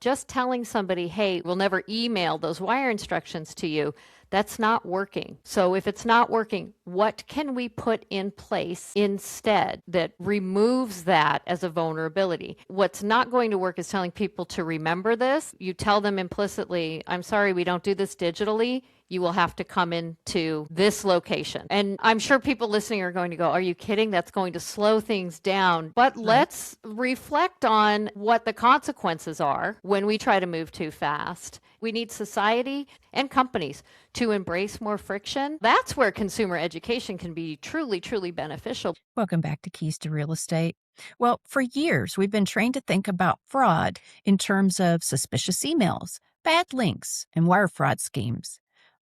Just telling somebody, hey, we'll never email those wire instructions to you, that's not working. So if it's not working, what can we put in place instead that removes that as a vulnerability? What's not going to work is telling people to remember this. You tell them implicitly, I'm sorry, we don't do this digitally. You will have to come into this location. And I'm sure people listening are going to go, are you kidding? That's going to slow things down. But let's reflect on what the consequences are when we try to move too fast. We need society and companies to embrace more friction. That's where consumer education can be truly, truly beneficial. Welcome back to Keys to Real Estate. Well, for years, we've been trained to think about fraud in terms of suspicious emails, bad links, and wire fraud schemes.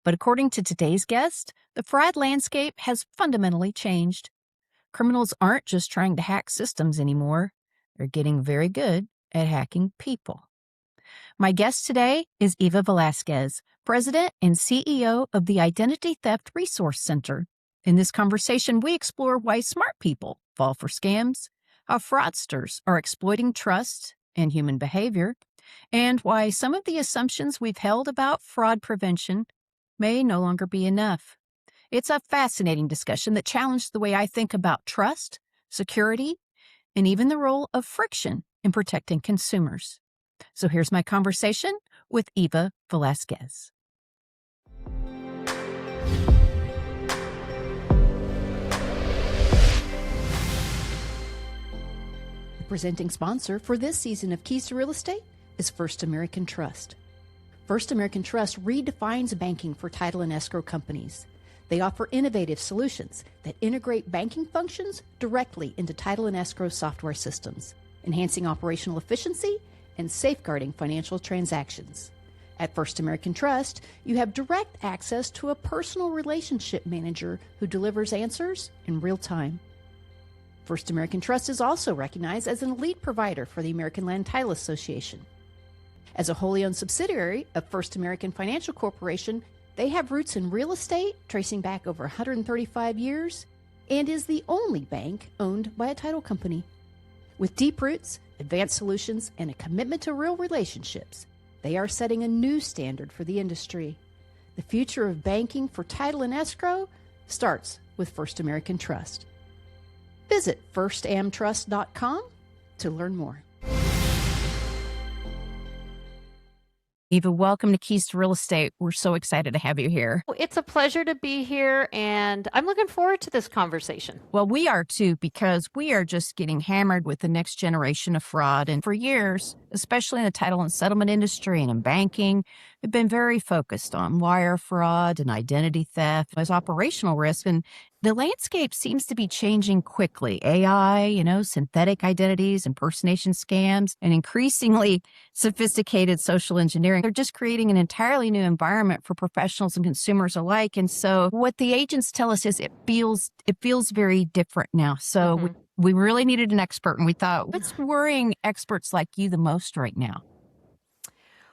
But according to today's guest, the fraud landscape has fundamentally changed. Criminals aren't just trying to hack systems anymore, they're getting very good at hacking people. My guest today is Eva Velasquez, President and CEO of the Identity Theft Resource Center. In this conversation, we explore why smart people fall for scams, how fraudsters are exploiting trust and human behavior, and why some of the assumptions we've held about fraud prevention may no longer be enough. It's a fascinating discussion that challenged the way I think about trust, security, and even the role of friction in protecting consumers. So here's my conversation with Eva Velasquez. The presenting sponsor for this season of Keys to Real Estate is First American Trust. First American Trust redefines banking for title and escrow companies. They offer innovative solutions that integrate banking functions directly into title and escrow software systems, enhancing operational efficiency and safeguarding financial transactions. At First American Trust, you have direct access to a personal relationship manager who delivers answers in real time. First American Trust is also recognized as an elite provider for the American Land Title Association. As a wholly owned subsidiary of First American Financial Corporation, they have roots in real estate tracing back over 135 years and is the only bank owned by a title company. With deep roots, advanced solutions, and a commitment to real relationships, they are setting a new standard for the industry. The future of banking for title and escrow starts with First American Trust. Visit firstamtrust.com to learn more. Eva, welcome to Keys to Real Estate. We're so excited to have you here. It's a pleasure to be here, and I'm looking forward to this conversation. Well, we are too, because we are just getting hammered with the next generation of fraud. And for years, especially in the title and settlement industry and in banking, we've been very focused on wire fraud and identity theft as operational risk. And the landscape seems to be changing quickly. AI, synthetic identities, impersonation scams, and increasingly sophisticated social engineering. They're just creating an entirely new environment for professionals and consumers alike. And so what the agents tell us is it feels very different now. So we really needed an expert, and we thought, what's worrying experts like you the most right now?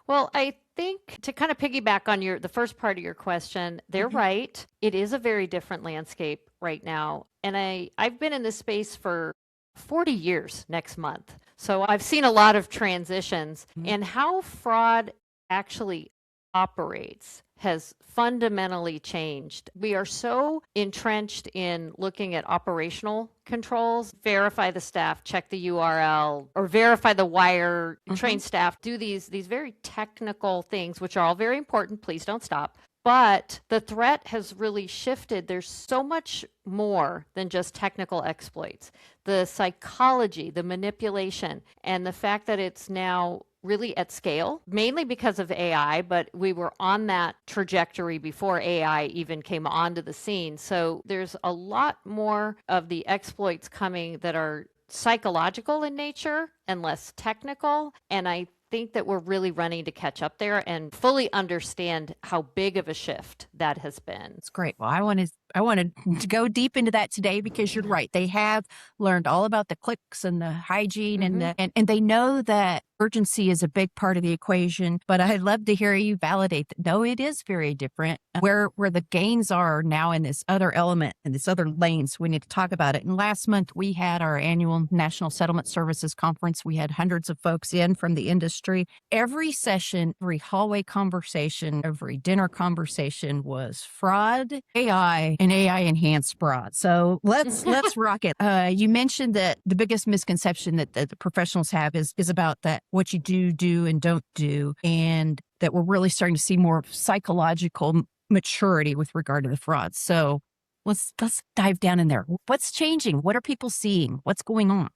Well, I think to kind of piggyback on the first part of your question, they're right. It is a very different landscape right now. And I've been in this space for 40 years next month. So I've seen a lot of transitions, and how fraud actually operates has fundamentally changed. We are so entrenched in looking at operational controls, verify the staff, check the URL, or verify the wire, train staff, do these very technical things, which are all very important. Please don't stop. But the threat has really shifted. There's so much more than just technical exploits. The psychology, the manipulation, and the fact that it's now really at scale, mainly because of AI, but we were on that trajectory before AI even came onto the scene. So there's a lot more of the exploits coming that are psychological in nature and less technical. And I think that we're really running to catch up there and fully understand how big of a shift that has been. It's great. Well, I want to I wanted to go deep into that today because you're right. They have learned all about the clicks and the hygiene and they know that urgency is a big part of the equation. But I'd love to hear you validate that. No, it is very different. Where the gains are now in this other element and this other lanes, we need to talk about it. And last month we had our annual National Settlement Services Conference. We had hundreds of folks in from the industry. Every session, every hallway conversation, every dinner conversation was fraud, AI, and AI enhanced fraud. So let's rock it. You mentioned that the biggest misconception that the professionals have is about that what you do and don't do, and that we're really starting to see more psychological maturity with regard to the fraud. So let's dive down in there. What's changing? What are people seeing? What's going on?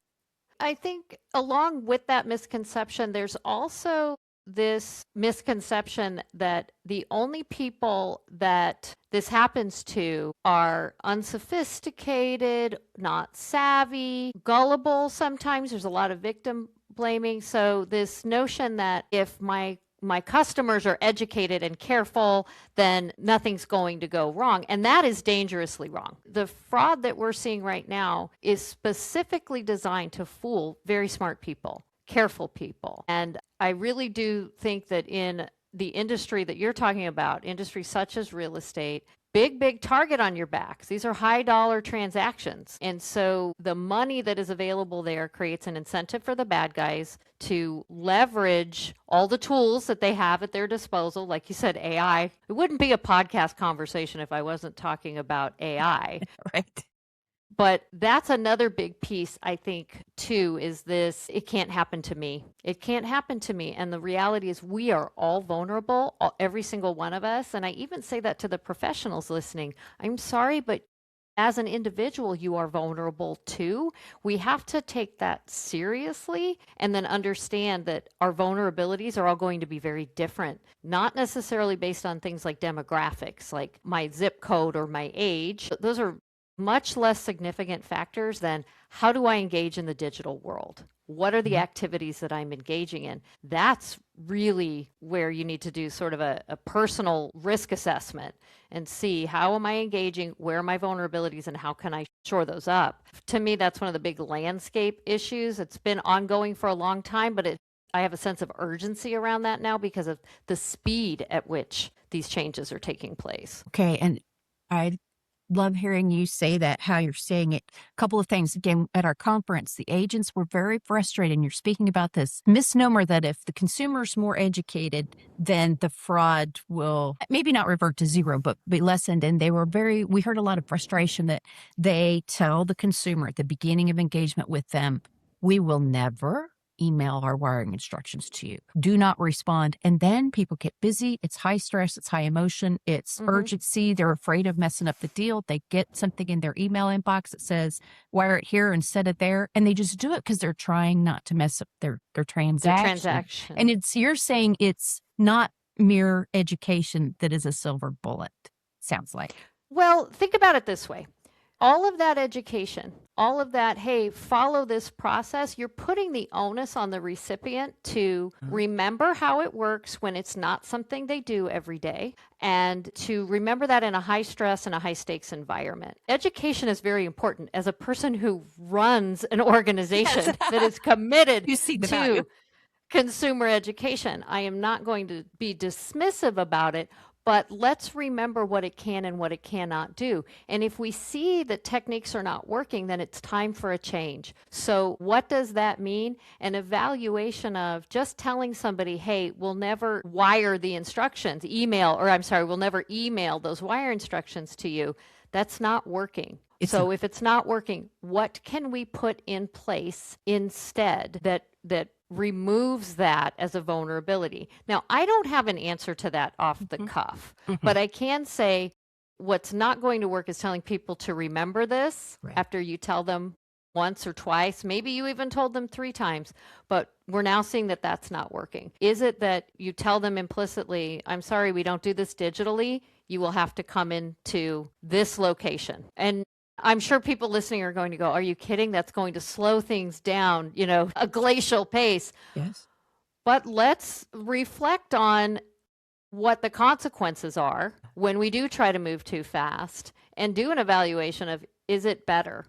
I think along with that misconception, there's also this misconception that the only people that this happens to are unsophisticated, not savvy, gullible sometimes. There's a lot of victim blaming. So this notion that if my customers are educated and careful, then nothing's going to go wrong. And that is dangerously wrong. The fraud that we're seeing right now is specifically designed to fool very smart people, careful people. And I really do think that in the industry that you're talking about, industries such as real estate, big target on your backs. These are high dollar transactions. And so the money that is available there creates an incentive for the bad guys to leverage all the tools that they have at their disposal. Like you said, AI. It wouldn't be a podcast conversation if I wasn't talking about AI. Right. But that's another big piece, I think, too, is this, it can't happen to me. It can't happen to me. And the reality is we are all vulnerable, every single one of us. And I even say that to the professionals listening. I'm sorry, but as an individual, you are vulnerable too. We have to take that seriously and then understand that our vulnerabilities are all going to be very different, not necessarily based on things like demographics, like my zip code or my age. Those are much less significant factors than how do I engage in the digital world? What are the activities that I'm engaging in? That's really where you need to do sort of a personal risk assessment and see how am I engaging, where are my vulnerabilities, and how can I shore those up? To me, that's one of the big landscape issues. It's been ongoing for a long time, but I have a sense of urgency around that now because of the speed at which these changes are taking place. Okay. And I love hearing you say that, how you're saying it. A couple of things. Again, at our conference, the agents were very frustrated. And you're speaking about this misnomer that if the consumer's more educated, then the fraud will maybe not revert to zero, but be lessened. And we heard a lot of frustration that they tell the consumer at the beginning of engagement with them, we will never email our wiring instructions to you. Do not respond. And then people get busy. It's high stress. It's high emotion. It's urgency. They're afraid of messing up the deal. They get something in their email inbox that says, wire it here instead of there. And they just do it because they're trying not to mess up their transaction. And you're saying it's not mere education that is a silver bullet, sounds like. Well, think about it this way. All of that education, all of that, hey, follow this process, you're putting the onus on the recipient to remember how it works when it's not something they do every day, and to remember that in a high stress and a high stakes environment. Education is very important. As a person who runs an organization that is committed to consumer education, I am not going to be dismissive about it, but let's remember what it can and what it cannot do. And if we see that techniques are not working, then it's time for a change. So what does that mean? An evaluation of just telling somebody, hey, we'll never wire the instructions, we'll never email those wire instructions to you. That's not working. If it's not working, what can we put in place instead that removes that as a vulnerability? Now, I don't have an answer to that off the cuff, but I can say what's not going to work is telling people to remember this after you tell them once or twice. Maybe you even told them 3 times, but we're now seeing that that's not working. Is it that you tell them implicitly, I'm sorry, we don't do this digitally. You will have to come into this location. And I'm sure people listening are going to go, are you kidding? That's going to slow things down, a glacial pace. Yes. But let's reflect on what the consequences are when we do try to move too fast, and do an evaluation of, is it better?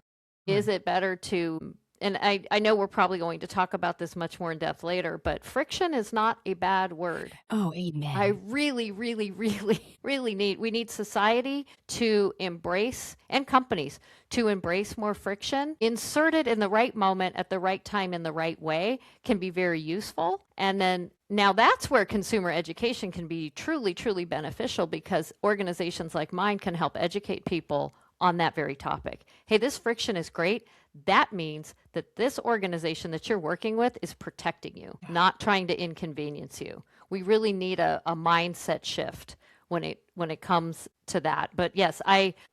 Is it better to, and I know we're probably going to talk about this much more in depth later, but friction is not a bad word. Oh, I amen. really, really, really, really we need society to embrace, and companies to embrace more friction. Inserted in the right moment at the right time in the right way can be very useful. And then now that's where consumer education can be truly, truly beneficial, because organizations like mine can help educate people on that very topic. Hey, this friction is great. That means that this organization that you're working with is protecting you, not trying to inconvenience you. We really need a mindset shift when it comes to that. But yes,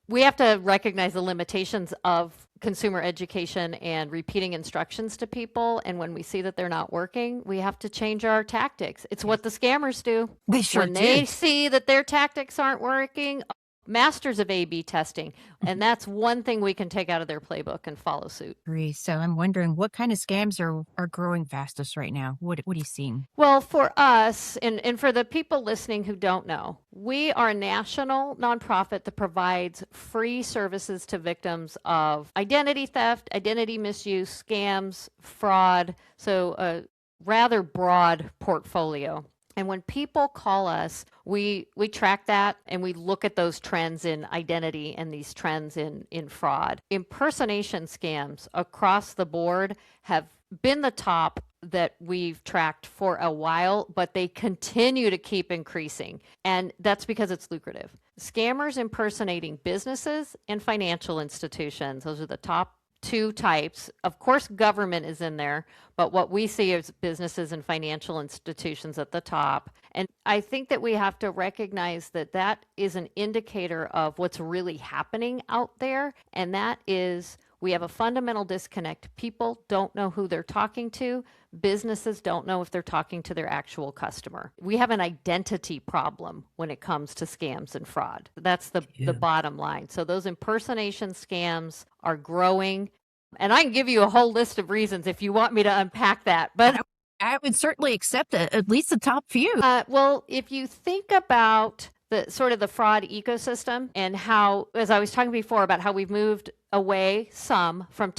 we have to recognize the limitations of consumer education and repeating instructions to people. And when we see that they're not working, we have to change our tactics. It's what the scammers do. They sure When do. they see that their tactics aren't working, masters of A/B testing. And that's one thing we can take out of their playbook and follow suit. Agree. So I'm wondering what kind of scams are growing fastest right now? What are you seeing? Well, for us, and for the people listening who don't know, we are a national nonprofit that provides free services to victims of identity theft, identity misuse, scams, fraud. So a rather broad portfolio. And when people call us, we track that, and we look at those trends in identity and these trends in fraud. Impersonation scams across the board have been the top that we've tracked for a while, but they continue to keep increasing. And that's because it's lucrative. Scammers impersonating businesses and financial institutions, those are the top two types. Of course, government is in there, but what we see is businesses and financial institutions at the top. And I think that we have to recognize that that is an indicator of what's really happening out there. And that is, we have a fundamental disconnect. People don't know who they're talking to. Businesses don't know if they're talking to their actual customer. We have an identity problem when it comes to scams and fraud. That's the bottom line. So those impersonation scams are growing. And I can give you a whole list of reasons if you want me to unpack that. But I would certainly accept at least the top few. well, if you think about the sort of the fraud ecosystem, and how, as I was talking before about how we've moved away some from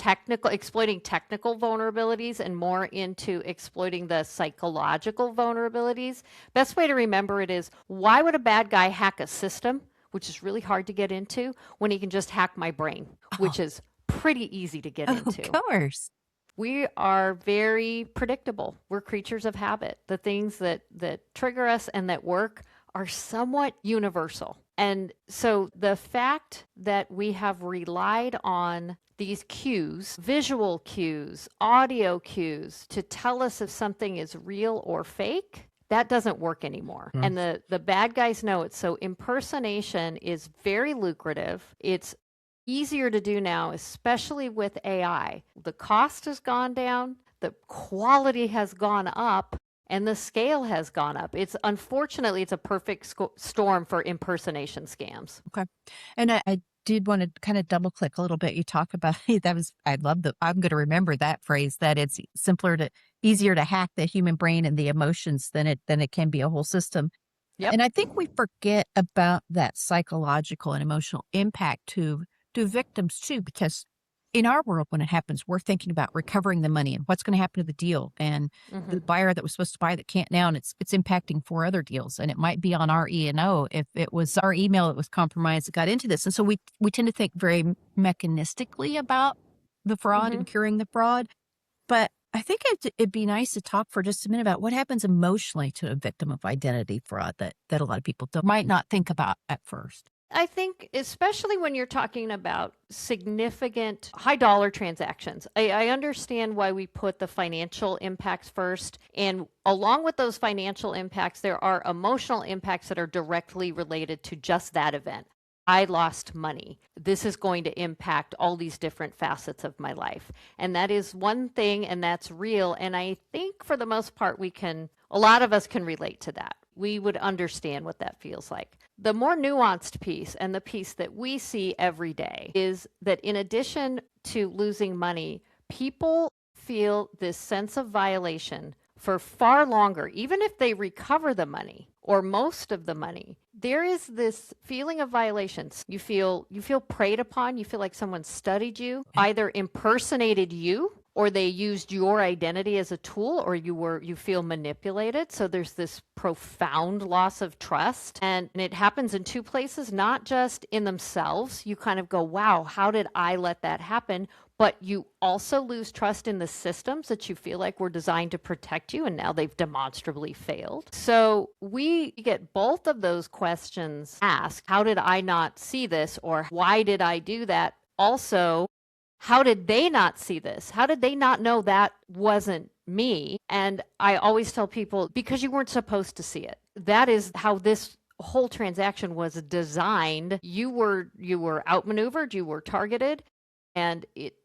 exploiting technical vulnerabilities and more into exploiting the psychological vulnerabilities. Best way to remember it is, why would a bad guy hack a system, which is really hard to get into, when he can just hack my brain, which is pretty easy to get into? Of course. We are very predictable. We're creatures of habit. The things that trigger us and that work are somewhat universal. And so the fact that we have relied on these cues, visual cues, audio cues, to tell us if something is real or fake, that doesn't work anymore. And the bad guys know it. So impersonation is very lucrative. It's easier to do now, especially with AI. The cost has gone down, the quality has gone up, and the scale has gone up. Unfortunately, it's a perfect storm for impersonation scams. Okay. And I did want to kind of double click a little bit. You talk about I'm going to remember that phrase, that it's easier to hack the human brain and the emotions than it can be a whole system. Yep. And I think we forget about that psychological and emotional impact to victims too, because in our world, when it happens, we're thinking about recovering the money and what's going to happen to the deal, and the buyer that was supposed to buy that can't now, and it's impacting 4 other deals, and it might be on our E&O if it was our email that was compromised that got into this. And so we tend to think very mechanistically about the fraud and curing the fraud. But I think it'd be nice to talk for just a minute about what happens emotionally to a victim of identity fraud that a lot of people might not think about at first. I think, especially when you're talking about significant high dollar transactions, I understand why we put the financial impacts first. And along with those financial impacts, there are emotional impacts that are directly related to just that event. I lost money. This is going to impact all these different facets of my life. And that is one thing, and that's real. And I think for the most part, a lot of us can relate to that. We would understand what that feels like. The more nuanced piece, and the piece that we see every day, is that in addition to losing money, people feel this sense of violation for far longer, even if they recover the money or most of the money, there is this feeling of violations. You feel preyed upon, you feel like someone studied you, either impersonated you, or they used your identity as a tool, or you feel manipulated. So there's this profound loss of trust, and it happens in two places, not just in themselves. You kind of go, wow, how did I let that happen? But you also lose trust in the systems that you feel like were designed to protect you, and now they've demonstrably failed. So we get both of those questions asked. How did I not see this? Or why did I do that? Also, how did they not see this? How did they not know that wasn't me? And I always tell people, because you weren't supposed to see it. That is how this whole transaction was designed. You were outmaneuvered, you were targeted, and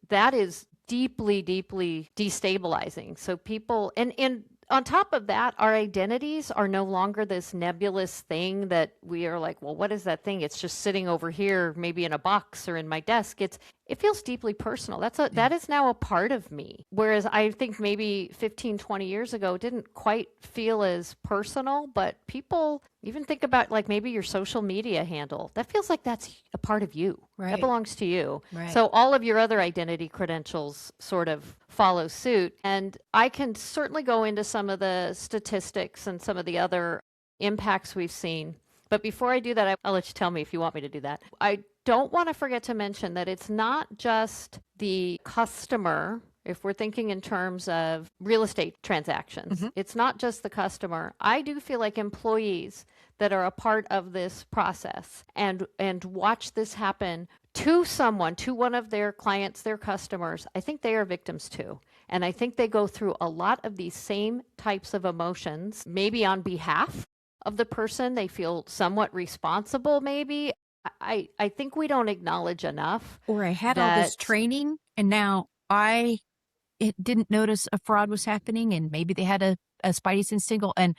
that is deeply, deeply destabilizing. So people, and on top of that, our identities are no longer this nebulous thing that we are like, well, what is that thing? It's just sitting over here, maybe in a box or in my desk. It feels deeply personal. That is now a part of me. Whereas I think maybe 15, 20 years ago, it didn't quite feel as personal, but people even think about like maybe your social media handle. That feels like that's a part of you. Right. That belongs to you. Right. So all of your other identity credentials sort of follow suit. And I can certainly go into some of the statistics and some of the other impacts we've seen. But before I do that, I'll let you tell me if you want me to do that. I don't want to forget to mention that it's not just the customer. If we're thinking in terms of real estate transactions, it's not just the customer. I do feel like employees that are a part of this process and watch this happen to someone, to one of their clients, their customers, I think they are victims too. And I think they go through a lot of these same types of emotions, maybe on behalf of the person. They feel somewhat responsible, maybe. I think we don't acknowledge enough. Or I had all this training and now I didn't notice a fraud was happening, and maybe they had a Spidey instinct. And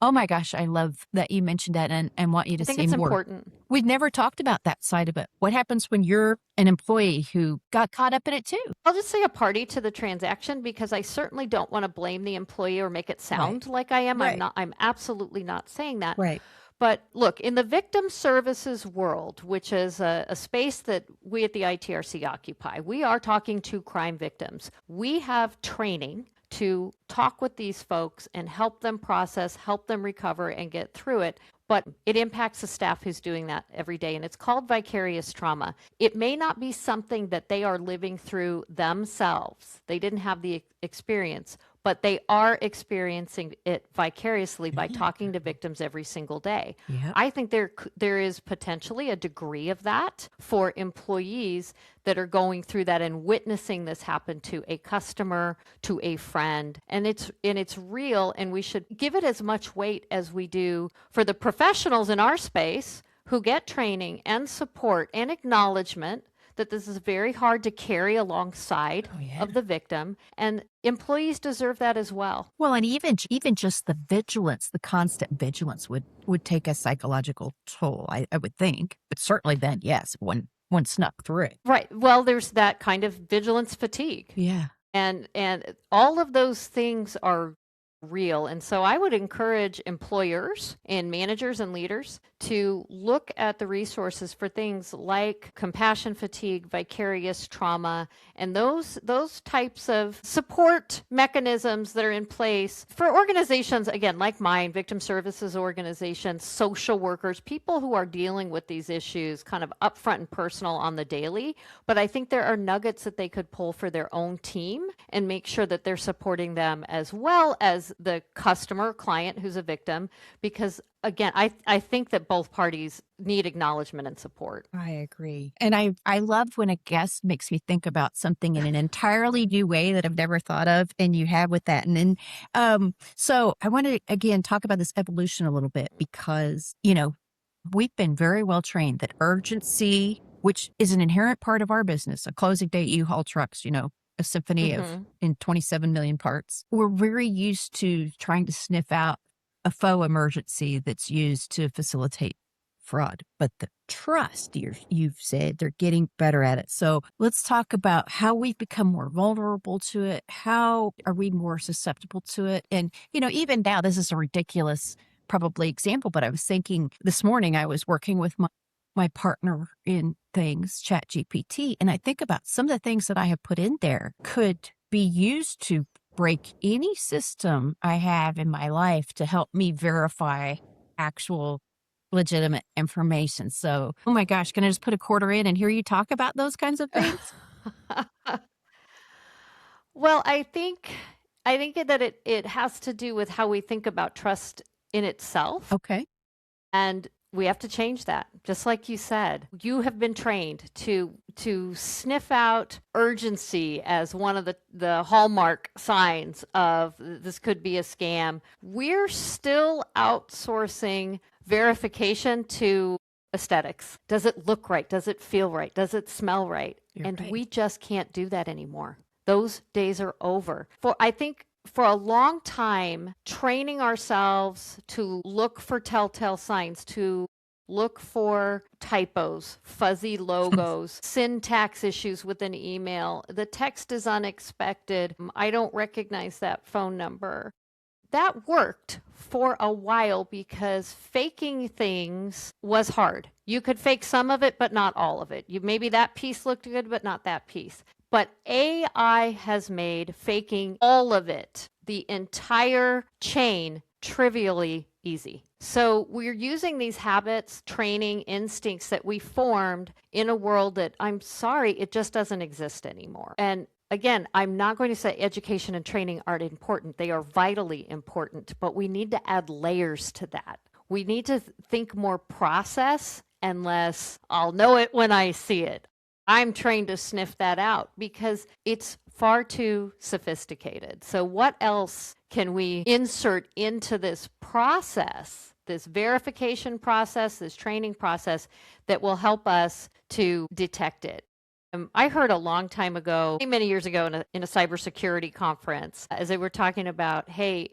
oh my gosh, I love that you mentioned that and want you to I think say it's more. important. We've never talked about that side of it. What happens when you're an employee who got caught up in it too? I'll just say a party to the transaction, because I certainly don't want to blame the employee or make it sound like I am. Right. I'm absolutely not saying that. Right. But look, in the victim services world, which is a space that we at the ITRC occupy, we are talking to crime victims. We have training to talk with these folks and help them process, help them recover and get through it. But it impacts the staff who's doing that every day. And it's called vicarious trauma. It may not be something that they are living through themselves. They didn't have the experience, but they are experiencing it vicariously by talking to victims every single day. Yep. I think there is potentially a degree of that for employees that are going through that and witnessing this happen to a customer, to a friend. And it's real, and we should give it as much weight as we do for the professionals in our space who get training and support and acknowledgement that this is very hard to carry alongside of the victim, and employees deserve that as well. Well, and even just the vigilance, the constant vigilance would take a psychological toll, I would think. But certainly then, yes, one snuck through it. Right. Well, there's that kind of vigilance fatigue. Yeah. And all of those things are real. And so I would encourage employers and managers and leaders to look at the resources for things like compassion fatigue, vicarious trauma, and those types of support mechanisms that are in place for organizations, again, like mine, victim services organizations, social workers, people who are dealing with these issues kind of upfront and personal on the daily. But I think there are nuggets that they could pull for their own team and make sure that they're supporting them as well as the customer, client who's a victim, because again, I think that both parties need acknowledgement and support. I agree. And I love when a guest makes me think about something in an entirely new way that I've never thought of, and you have with that. And then, so I want to, again, talk about this evolution a little bit because, we've been very well trained that urgency, which is an inherent part of our business, a closing date, U-Haul trucks, a symphony of in 27 million parts. We're very used to trying to sniff out a faux emergency that's used to facilitate fraud, but the trust, you've said they're getting better at it. So let's talk about how we've become more vulnerable to it. How are we more susceptible to it? And, even now, this is a ridiculous, probably example, but I was thinking this morning I was working with my partner in things, ChatGPT, and I think about some of the things that I have put in there could be used to break any system I have in my life to help me verify actual legitimate information. So, oh my gosh, can I just put a quarter in and hear you talk about those kinds of things? Well, I think that it has to do with how we think about trust in itself. Okay. And we have to change that. Just like you said, you have been trained to sniff out urgency as one of the hallmark signs of this could be a scam. We're still outsourcing verification to aesthetics. Does it look right? Does it feel right? Does it smell right? You're And right. we just can't do that anymore. Those days are over. I think for a long time, training ourselves to look for telltale signs, to look for typos, fuzzy logos, syntax issues with an email. The text is unexpected. I don't recognize that phone number. That worked for a while because faking things was hard. You could fake some of it, but not all of it. Maybe that piece looked good, but not that piece. But AI has made faking all of it, the entire chain, trivially easy. So we're using these habits, training, instincts that we formed in a world that, I'm sorry, it just doesn't exist anymore. And again, I'm not going to say education and training aren't important. They are vitally important, but we need to add layers to that. We need to think more process and less, I'll know it when I see it. I'm trained to sniff that out because it's far too sophisticated. So what else can we insert into this process, this verification process, this training process that will help us to detect it? I heard a long time ago, many years ago in a cybersecurity conference, as they were talking about, hey,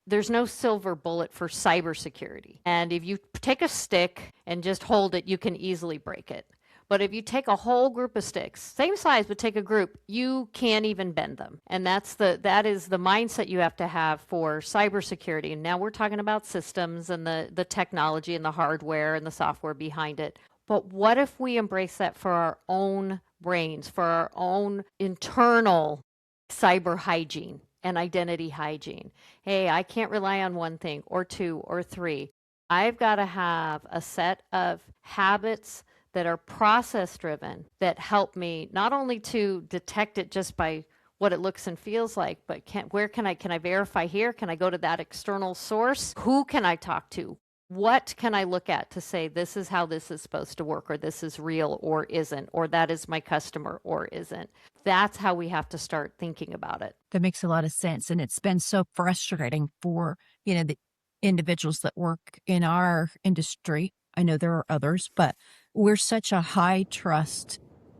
there's no silver bullet for cybersecurity. And if you take a stick and just hold it, you can easily break it. But if you take a whole group of sticks, same size, but take a group, you can't even bend them. And that is the mindset you have to have for cybersecurity. And now we're talking about systems and the technology and the hardware and the software behind it. But what if we embrace that for our own brains, for our own internal cyber hygiene and identity hygiene? Hey, I can't rely on one thing or two or three. I've got to have a set of habits that are process driven that help me not only to detect it just by what it looks and feels like, but can I verify here? Can I go to that external source? Who can I talk to? What can I look at to say this is how this is supposed to work, or this is real or isn't, or that is my customer or isn't? That's how we have to start thinking about it. That makes a lot of sense. And it's been so frustrating for, the individuals that work in our industry. I know there are others, but we're such a high trust,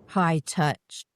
high touch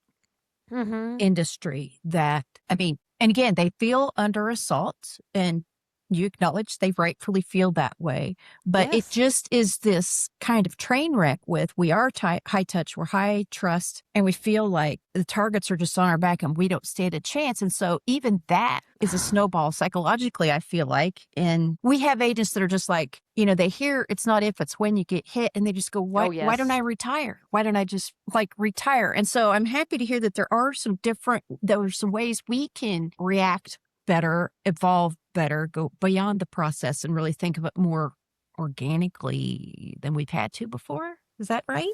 industry that, and again, they feel under assault, and you acknowledge they rightfully feel that way. But it Yes. just is this kind of train wreck with we are high touch, we're high trust, and we feel like the targets are just on our back and we don't stand a chance. And so even that is a snowball psychologically, I feel like. And we have agents that are just like, they hear it's not if, it's when you get hit, and they just go, why don't I retire? Why don't I just retire? And so I'm happy to hear that there are some ways we can react better, evolve better, go beyond the process and really think of it more organically than we've had to before. Is that right?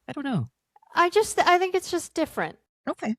I don't know. I think it's just different. Okay.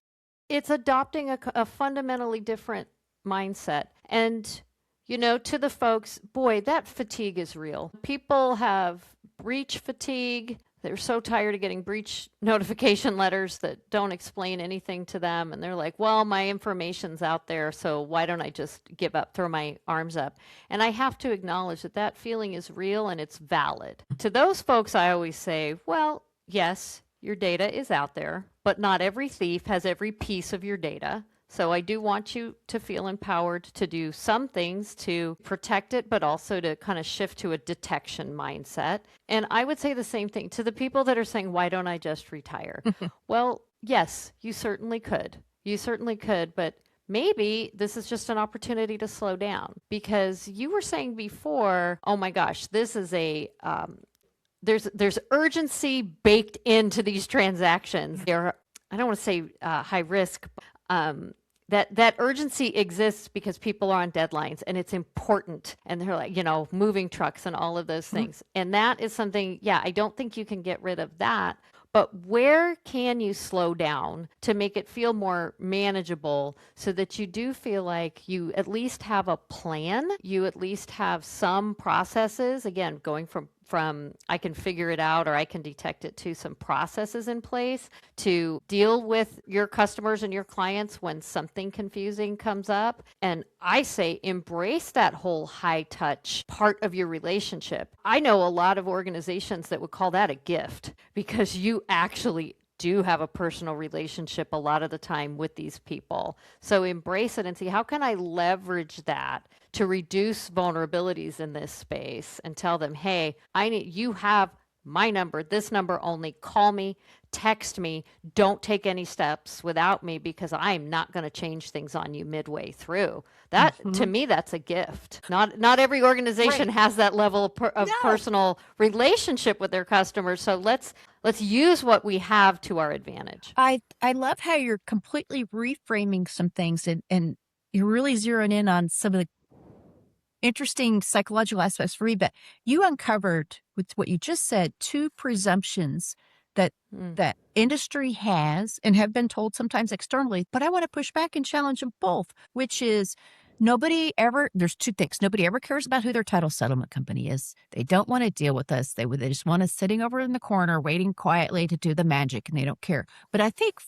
It's adopting a fundamentally different mindset. And, to the folks, boy, that fatigue is real. People have breach fatigue. They're so tired of getting breach notification letters that don't explain anything to them. And they're like, well, my information's out there, so why don't I just give up, throw my arms up? And I have to acknowledge that feeling is real and it's valid. To those folks, I always say, well, yes, your data is out there, but not every thief has every piece of your data. So I do want you to feel empowered to do some things to protect it, but also to kind of shift to a detection mindset. And I would say the same thing to the people that are saying, why don't I just retire? Well, yes, you certainly could. You certainly could, but maybe this is just an opportunity to slow down because you were saying before, oh my gosh, this is there's urgency baked into these transactions. They're, I don't want to say high risk. That urgency exists because people are on deadlines and it's important, and they're like, moving trucks and all of those things. And that is something, yeah, I don't think you can get rid of that. But where can you slow down to make it feel more manageable so that you do feel like you at least have a plan, you at least have some processes, again, going from I can figure it out or I can detect it to some processes in place to deal with your customers and your clients when something confusing comes up. And I say embrace that whole high touch part of your relationship. I know a lot of organizations that would call that a gift because you actually do have a personal relationship a lot of the time with these people. So embrace it and see, how can I leverage that to reduce vulnerabilities in this space, and tell them, hey, you have my number, this number only, call me, text me, don't take any steps without me because I'm not going to change things on you midway through. That to me, that's a gift. Not every organization has that level of personal relationship with their customers. So let's use what we have to our advantage. I love how you're completely reframing some things and you're really zeroing in on some of the interesting psychological aspects for me, but you uncovered with what you just said, two presumptions that industry has and have been told sometimes externally, but I want to push back and challenge them both, which is there's two things. Nobody ever cares about who their title settlement company is. They don't want to deal with us. They just want us sitting over in the corner, waiting quietly to do the magic, and they don't care. But I think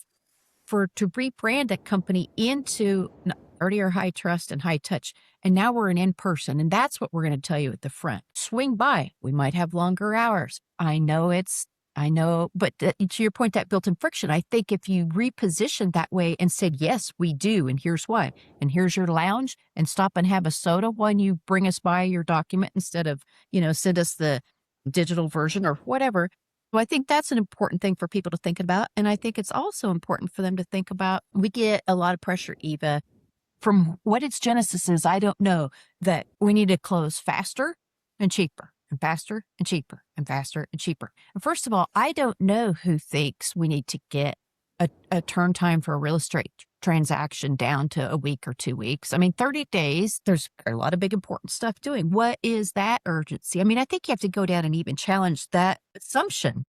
to rebrand a company into earlier high trust and high touch, and now we're an in-person, and that's what we're going to tell you at the front. Swing by. We might have longer hours. I know, but to your point, that built-in friction, I think if you repositioned that way and said, yes, we do, and here's why, and here's your lounge, and stop and have a soda when you bring us by your document instead of, send us the digital version or whatever. Well, I think that's an important thing for people to think about. And I think it's also important for them to think about, we get a lot of pressure, Eva, from what its genesis is, I don't know, that we need to close faster and cheaper and faster and cheaper and faster and cheaper. And first of all, I don't know who thinks we need to get a turn time for a real estate transaction down to a week or 2 weeks. I mean, 30 days, there's a lot of big important stuff doing. What is that urgency? I mean, I think you have to go down and even challenge that assumption.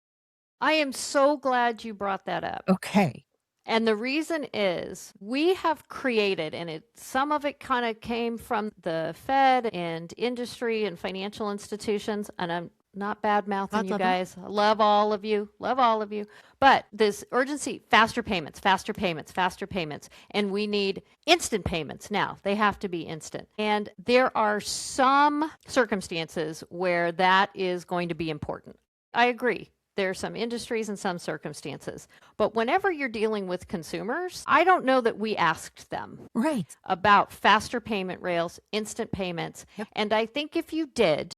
I am so glad you brought that up. Okay. And the reason is we have created, and some of it kind of came from the Fed and industry and financial institutions, and I'm not bad mouthing you guys. I love all of you. Love all of you. But this urgency, faster payments, faster payments, faster payments. And we need instant payments now. They have to be instant. And there are some circumstances where that is going to be important. I agree. There are some industries and some circumstances. But whenever you're dealing with consumers, I don't know that we asked them about faster payment rails, instant payments. Yep. And I think if you did,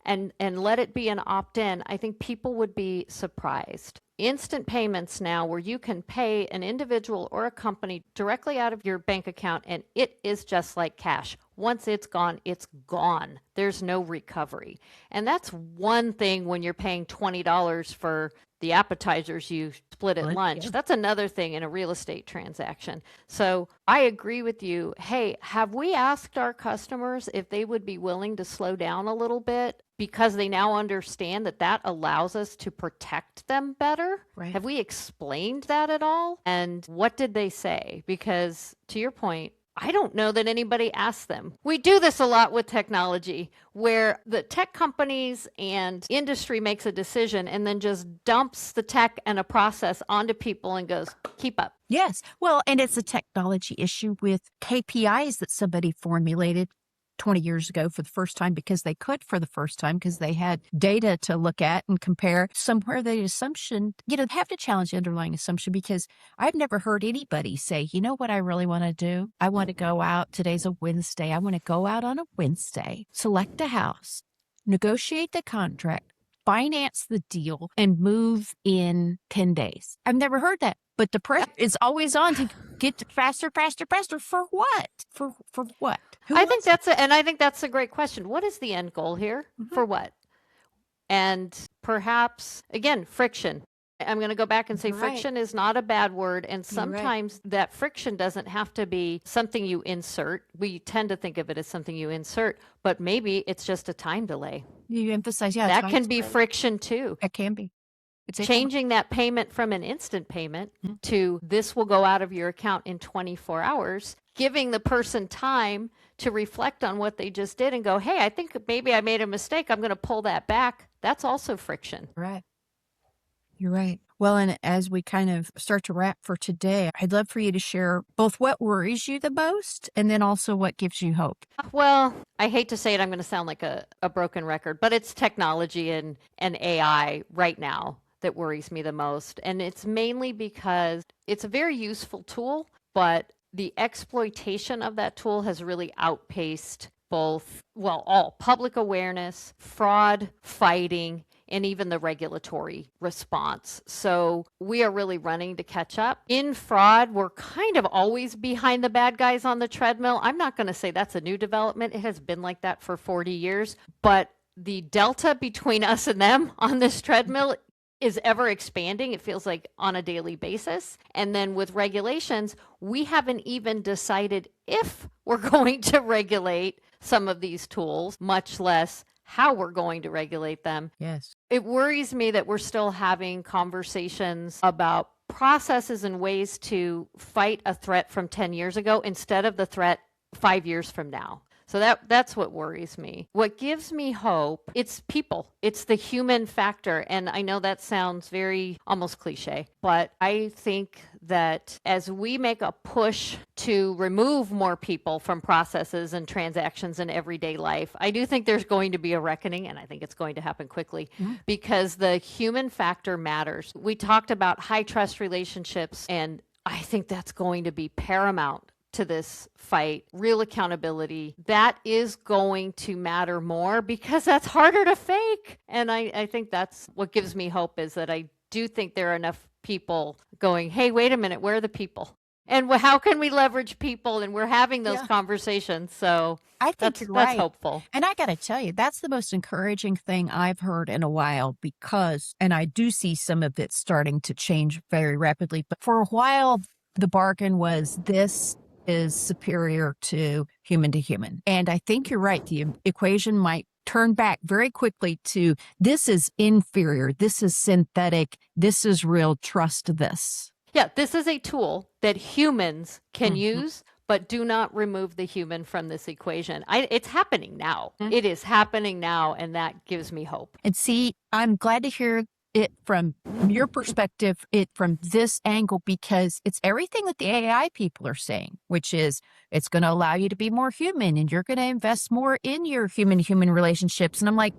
and let it be an opt-in, I think people would be surprised. Instant payments now, where you can pay an individual or a company directly out of your bank account, and it is just like cash. Once it's gone, it's gone. There's no recovery. And that's one thing when you're paying $20 for the appetizers you split at lunch. Yeah. That's another thing in a real estate transaction. So I agree with you. Hey, have we asked our customers if they would be willing to slow down a little bit because they now understand that allows us to protect them better? Right. Have we explained that at all? And what did they say? Because to your point, I don't know that anybody asked them. We do this a lot with technology, where the tech companies and industry makes a decision and then just dumps the tech and a process onto people and goes, keep up. Yes. Well, and it's a technology issue with KPIs that somebody formulated 20 years ago for the first time because they could for the first time because they had data to look at and compare. Somewhere the assumption, have to challenge the underlying assumption because I've never heard anybody say, you know what I really want to do? I want to go out. Today's a Wednesday. I want to go out on a Wednesday, select a house, negotiate the contract, finance the deal, and move in 10 days. I've never heard that. But the pressure is always on to get faster, faster, faster. For what? For what? I think that's a great question. What is the end goal here? Mm-hmm. For what? And perhaps, again, friction. I'm going to go back and say friction is not a bad word. And sometimes that friction doesn't have to be something you insert. We tend to think of it as something you insert, but maybe it's just a time delay. You emphasize, that can be friction too. It can be. It's changing that payment from an instant payment to this will go out of your account in 24 hours, giving the person time to reflect on what they just did and go, hey, I think maybe I made a mistake. I'm going to pull that back. That's also friction. Right. You're right. Well, and as we kind of start to wrap for today, I'd love for you to share both what worries you the most and then also what gives you hope. Well, I hate to say it, I'm going to sound like a broken record, but it's technology and AI right now that worries me the most. And it's mainly because it's a very useful tool, but the exploitation of that tool has really outpaced all public awareness, fraud fighting, and even the regulatory response. So we are really running to catch up. In fraud, we're kind of always behind the bad guys on the treadmill. I'm not going to say that's a new development. It has been like that for 40 years. But the delta between us and them on this treadmill is ever expanding. It feels like on a daily basis. And then with regulations, we haven't even decided if we're going to regulate some of these tools, much less how we're going to regulate them. Yes. It worries me that we're still having conversations about processes and ways to fight a threat from 10 years ago instead of the threat 5 years from now. So that's what worries me. What gives me hope, it's people. It's the human factor. And I know that sounds very almost cliche, but I think that as we make a push to remove more people from processes and transactions in everyday life, I do think there's going to be a reckoning, and I think it's going to happen quickly because the human factor matters. We talked about high trust relationships, and I think that's going to be paramount to this fight. Real accountability, that is going to matter more because that's harder to fake. And I think that's what gives me hope, is that I do think there are enough people going, hey, wait a minute, where are the people? And how can we leverage people? And we're having those conversations. So I think that's hopeful. And I got to tell you, that's the most encouraging thing I've heard in a while because, and I do see some of it starting to change very rapidly, but for a while, the bargain was this is superior to human. And I think you're right. The equation might turn back very quickly to this is inferior. This is synthetic. This is real. Trust this. Yeah, this is a tool that humans can use, but do not remove the human from this equation. It's happening now. It is happening now, and that gives me hope. And see, I'm glad to hear it from your perspective, from this angle, because it's everything that the AI people are saying, which is it's going to allow you to be more human and you're going to invest more in your human-to-human relationships. And I'm like,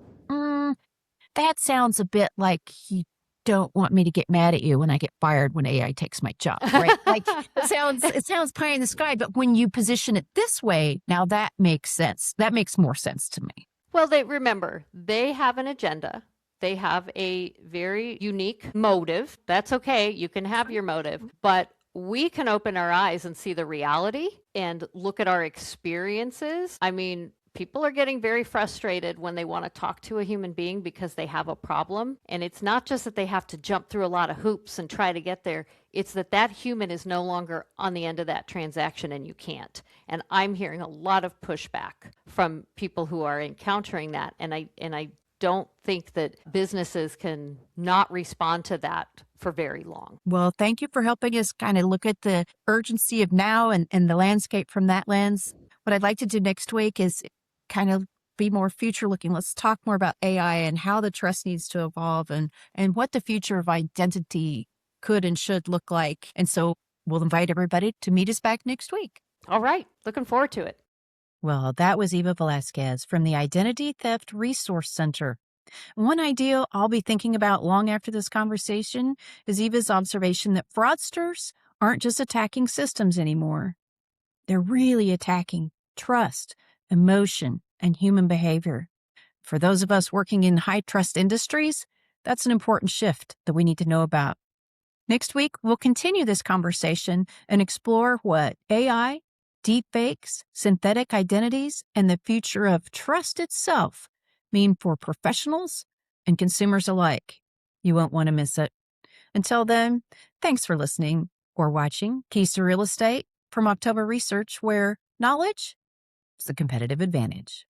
that sounds a bit like you don't want me to get mad at you when I get fired when AI takes my job, right? Like it sounds pie in the sky, but when you position it this way, now that makes sense. That makes more sense to me. Well, they have an agenda. They have a very unique motive. That's okay. You can have your motive, but we can open our eyes and see the reality and look at our experiences. I mean, people are getting very frustrated when they want to talk to a human being because they have a problem. And it's not just that they have to jump through a lot of hoops and try to get there. It's that human is no longer on the end of that transaction and you can't. And I'm hearing a lot of pushback from people who are encountering that. And I don't think that businesses can not respond to that for very long. Well, thank you for helping us kind of look at the urgency of now and the landscape from that lens. What I'd like to do next week is kind of be more future looking. Let's talk more about AI and how the trust needs to evolve and what the future of identity could and should look like. And so we'll invite everybody to meet us back next week. All right. Looking forward to it. Well, that was Eva Velasquez from the Identity Theft Resource Center. One idea I'll be thinking about long after this conversation is Eva's observation that fraudsters aren't just attacking systems anymore. They're really attacking trust, emotion, and human behavior. For those of us working in high trust industries, that's an important shift that we need to know about. Next week, we'll continue this conversation and explore what AI, deepfakes, synthetic identities, and the future of trust itself mean for professionals and consumers alike. You won't want to miss it. Until then, thanks for listening or watching Keys to Real Estate from October Research, where knowledge is the competitive advantage.